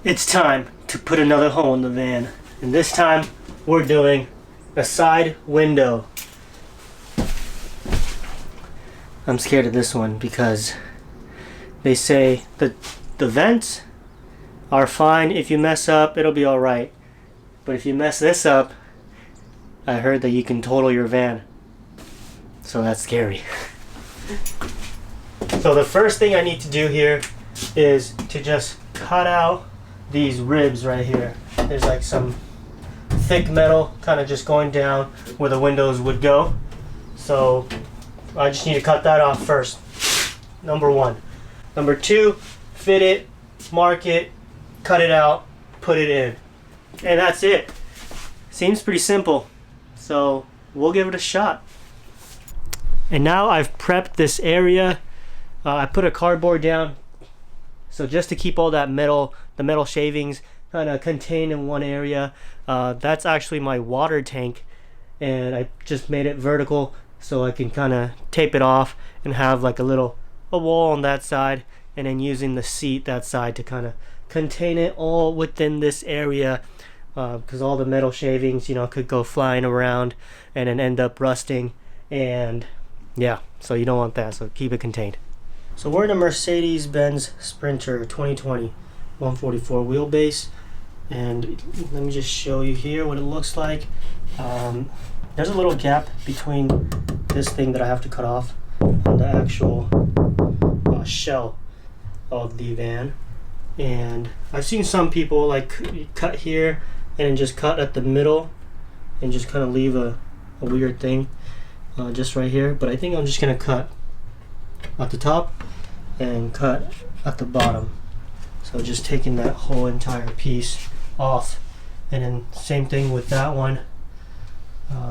It's time to put another hole in the van. And this time, we're doing a side window. I'm scared of this one because they say that the vents are fine. If you mess up, it'll be alright. But if you mess this up, I heard that you can total your van. So that's scary. So the first thing I need to do here is to just cut out these ribs right here. There's like some thick metal kind of just going down where the windows would go. So I just need to cut that off first. Number one. Number two, fit it, mark it, cut it out, put it in. And that's it. Seems pretty simple. So we'll give it a shot. And now I've prepped this area. I put a cardboard down. So just to keep all that metal, the metal shavings kind of contained in one area. That's actually my water tank. And I just made it vertical so I can kind of tape it off and have like a wall on that side. And then using the seat that side to kind of contain it all within this area. Because all the metal shavings, you know, could go flying around and then end up rusting. And yeah, so you don't want that. So keep it contained. So we're in a Mercedes-Benz Sprinter 2020 144 wheelbase, and let me just show you here what it looks like. There's a little gap between this thing that I have to cut off and the actual shell of the van. And I've seen some people like cut here and then just cut at the middle and just kind of leave a weird thing just right here. But I think I'm just gonna cut at the top and cut at the bottom. So just taking that whole entire piece off, and then same thing with that one.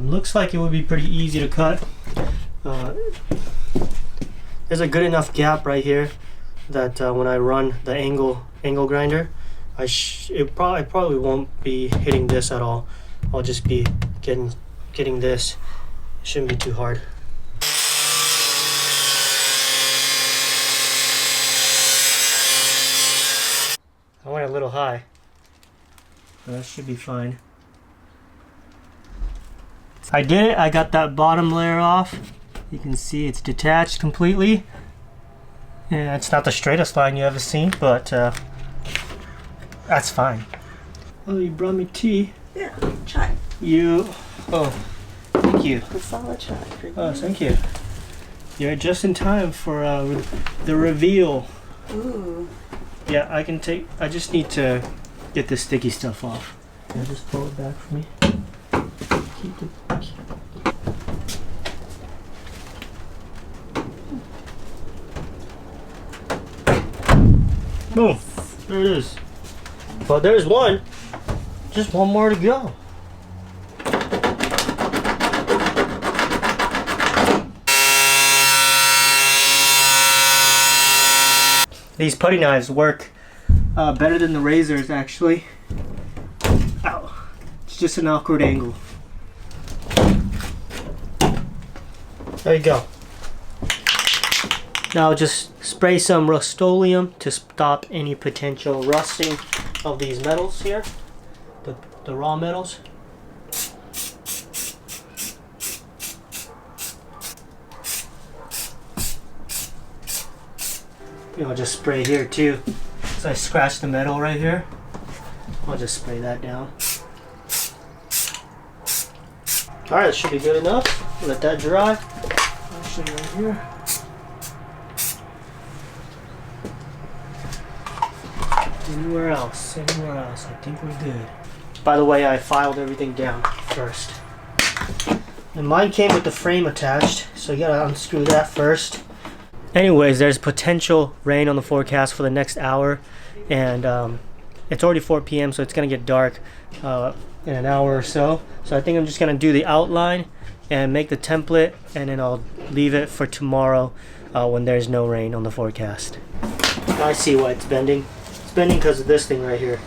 Looks like it would be pretty easy to cut. There's a good enough gap right here that when I run the angle grinder, it probably won't be hitting this at all. I'll just be getting this. It shouldn't be too hard. I went a little high, but that should be fine. I did it. I got that bottom layer off. You can see it's detached completely. Yeah, it's not the straightest line you ever seen, but that's fine. Oh, you brought me tea. Yeah, chai. Oh, thank you. Masala chai for you. Oh, thank you. You're just in time for the reveal. Ooh. Yeah, I just need to get this sticky stuff off. Can I just pull it back for me? Keep it. Boom. There it is. Well, there's one. Just one more to go. These putty knives work better than the razors, actually. Ow. It's just an awkward angle. There you go. Now just spray some Rust-Oleum to stop any potential rusting of these metals here, the raw metals. I'll just spray here too. So I scratched the metal right here. I'll just spray that down. Alright, that should be good enough. Let that dry. Actually right here. Anywhere else, I think we're good. By the way, I filed everything down first. And mine came with the frame attached, so you gotta unscrew that first. Anyways, there's potential rain on the forecast for the next hour, and it's already 4 p.m. so it's gonna get dark in an hour or so. So I think I'm just gonna do the outline and make the template, and then I'll leave it for tomorrow when there's no rain on the forecast. I see why it's bending. It's bending because of this thing right here.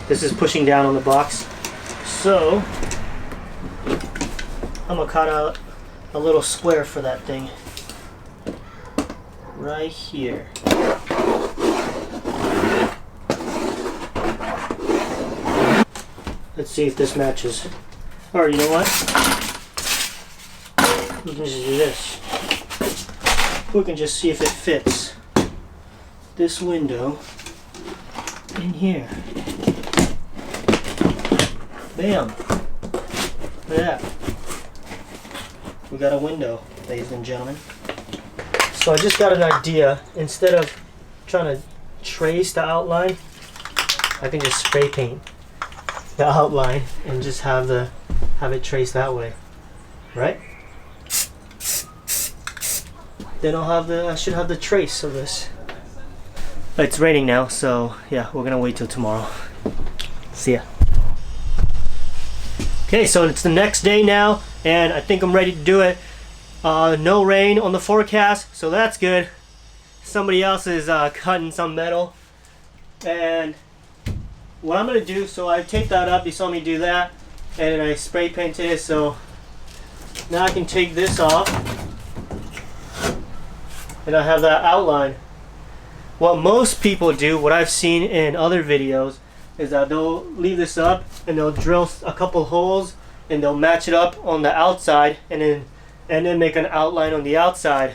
This is pushing down on the box. So I'm gonna cut out a little square for that thing. Right here. Let's see if this matches. Or you know what? We can just do this. We can just see if it fits this window in here. Bam! Look at that. We got a window, ladies and gentlemen. So I just got an idea. Instead of trying to trace the outline, I can just spray paint the outline and just have it traced that way, right? Then I should have the trace of this. It's raining now, so yeah, we're gonna wait till tomorrow. See ya. Okay, so it's the next day now, and I think I'm ready to do it. No rain on the forecast, so that's good. Somebody else is cutting some metal, and what I'm gonna do, so I taped that up, you saw me do that, and I spray painted it, so now I can take this off, and I have that outline. What most people do, what I've seen in other videos, is that they'll leave this up and they'll drill a couple holes and they'll match it up on the outside and then make an outline on the outside.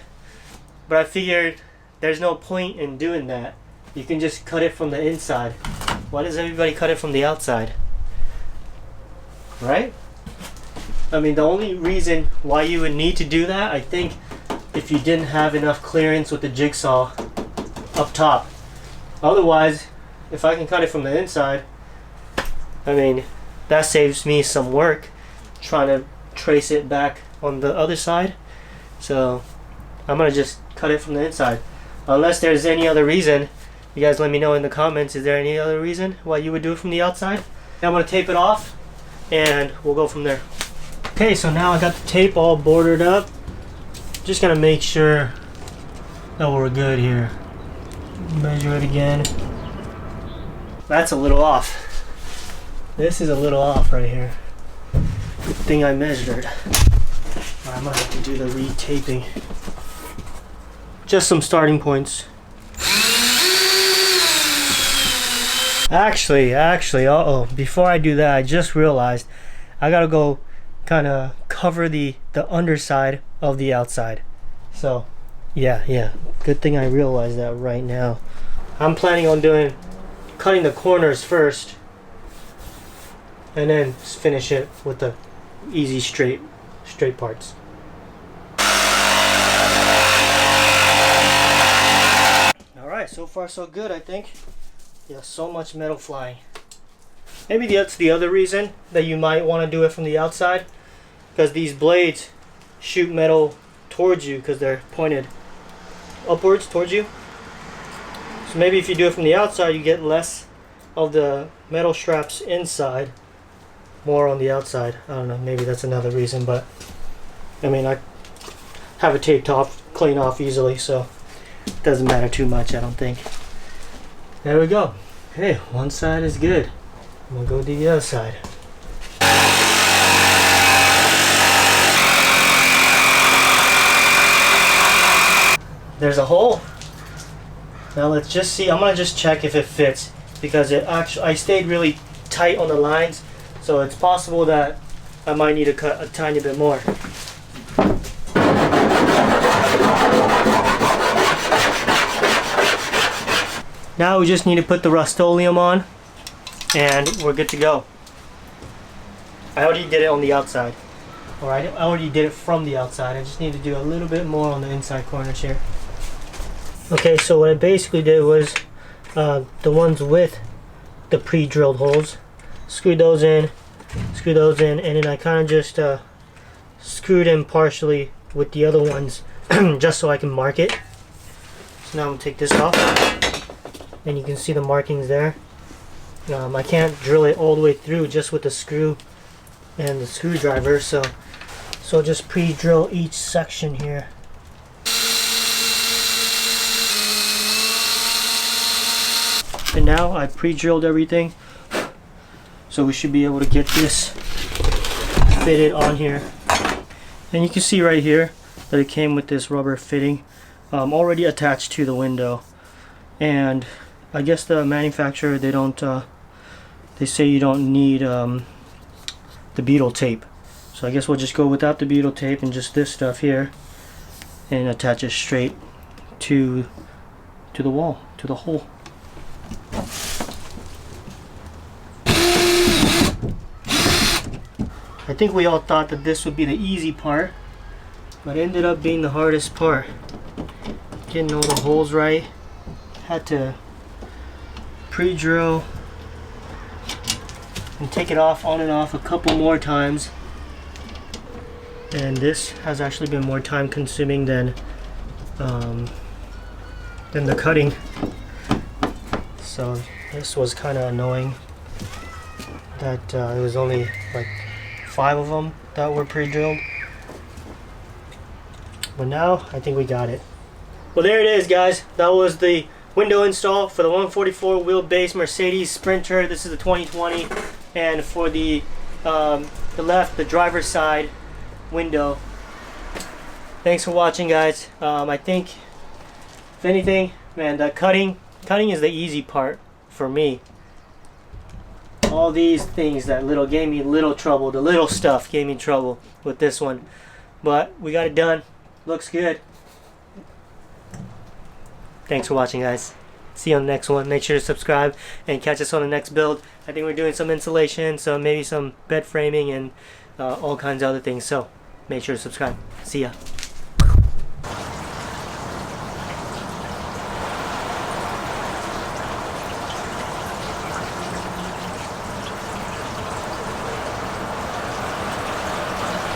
But I figured there's no point in doing that. You can just cut it from the inside. Why does everybody cut it from the outside? Right? I mean, the only reason why you would need to do that, I think, if you didn't have enough clearance with the jigsaw up top. Otherwise, if I can cut it from the inside, I mean, that saves me some work trying to trace it back on the other side. So I'm gonna just cut it from the inside. Unless there's any other reason, you guys let me know in the comments. Is there any other reason why you would do it from the outside? Now I'm gonna tape it off and we'll go from there. Okay, so now I got the tape all bordered up. Just gonna make sure that we're good here. Measure it again. That's a little off. This is a little off right here. Good thing I measured. I might have to do the retaping. Just some starting points. Actually, before I do that, I just realized I gotta go kind of cover the underside of the outside. So yeah, good thing I realized that right now. I'm planning on cutting the corners first and then finish it with the easy straight parts. Alright, so far so good, I think. Yeah, so much metal flying. Maybe that's the other reason that you might want to do it from the outside, because these blades shoot metal towards you because they're pointed upwards towards you. So maybe if you do it from the outside, you get less of the metal straps inside, more on the outside. I don't know, maybe that's another reason, but I mean, I have it taped off, clean off easily, so it doesn't matter too much, I don't think. There we go. Okay, one side is good. I'm gonna go to the other side. There's a hole. Now let's just see. I'm gonna just check if it fits, because I stayed really tight on the lines, so it's possible that I might need to cut a tiny bit more. Now we just need to put the Rust-Oleum on and we're good to go. I already did it on the outside. Alright, I already did it from the outside. I just need to do a little bit more on the inside corners here. Okay, so what I basically did was the ones with the pre-drilled holes, screw those in, and then I kind of just screwed in partially with the other ones just so I can mark it. So now I'm going to take this off, and you can see the markings there. I can't drill it all the way through just with the screw and the screwdriver, so just pre-drill each section here. And now I pre-drilled everything, so we should be able to get this fitted on here. And you can see right here that it came with this rubber fitting already attached to the window. And I guess the manufacturer, they say you don't need the Butyl Tape. So I guess we'll just go without the Butyl Tape and just this stuff here, and attach it straight to the wall, to the hole. I think we all thought that this would be the easy part, but it ended up being the hardest part. Getting all the holes right. Had to pre-drill and take it off on and off a couple more times. And this has actually been more time consuming than the cutting. So this was kind of annoying that it was only like 5 of them that were pre-drilled. But now I think we got it. Well, there it is, guys. That was the window install for the 144 wheelbase Mercedes Sprinter. This is the 2020. And for the left, the driver's side window. Thanks for watching, guys. I think, if anything, man, the cutting is the easy part for me. All these things that gave me little trouble, the little stuff gave me trouble with this one. But we got it done. Looks good. Thanks for watching, guys. See you on the next one. Make sure to subscribe and catch us on the next build. I think we're doing some insulation, so maybe some bed framing and all kinds of other things. So make sure to subscribe. See ya.